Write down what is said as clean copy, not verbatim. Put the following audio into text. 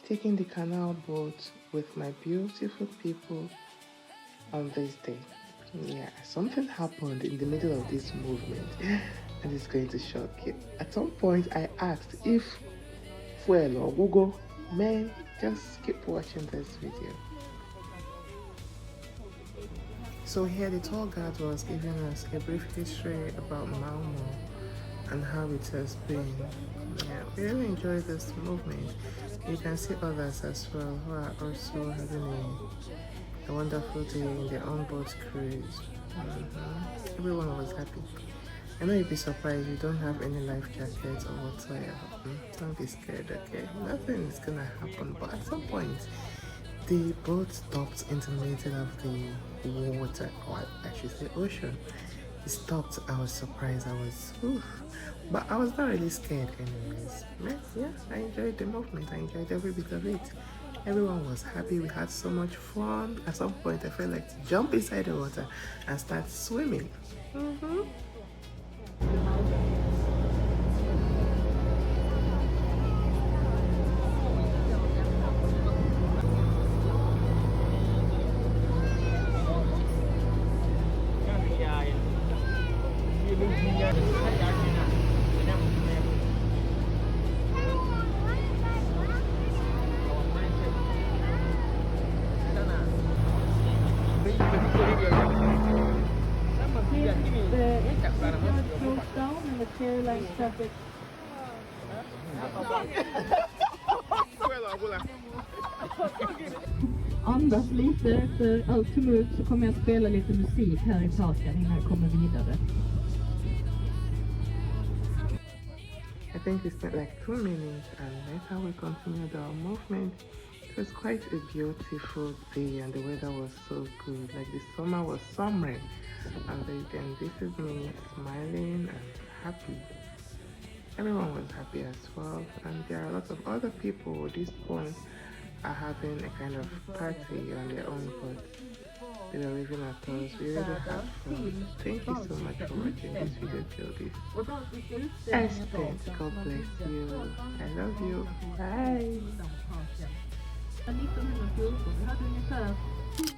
taking the canal boat with my beautiful people on this day. Yeah, something happened in the middle of this movement and it's going to shock you. At some point, I asked if fuel or Google, man, just keep watching this video. So here the tour guide was giving us a brief history about Malmö and how it has been. Yeah, we really enjoy this movement. You can see others as well who are also having a wonderful day in their on-board cruise. Everyone was happy. I know you'd be surprised you don't have any life jackets or whatsoever. Don't be scared, okay? Nothing is gonna happen, but at some point the boat stopped in the middle of the water, or I should say ocean. It stopped. I was surprised. But I was not really scared anyways. Yeah, I enjoyed the movement. I enjoyed every bit of it. Everyone was happy. We had so much fun. At some point I felt like to jump inside the water and start swimming. Andas lite efter allt tumult så kommer jag spela lite musik här i parken innan jag kommer vidare. I think we spent like 2 minutes and later we continued our movement. It was quite a beautiful day and the weather was so good. Like the summer was summering. And then this is me smiling and happy. Everyone was happy as well. And there are lots of other people at this point are having a kind of party on their own boat. They were waving at us. We really had fun. Thank you so much for watching this video till this extent. God bless you. I love you. Bye.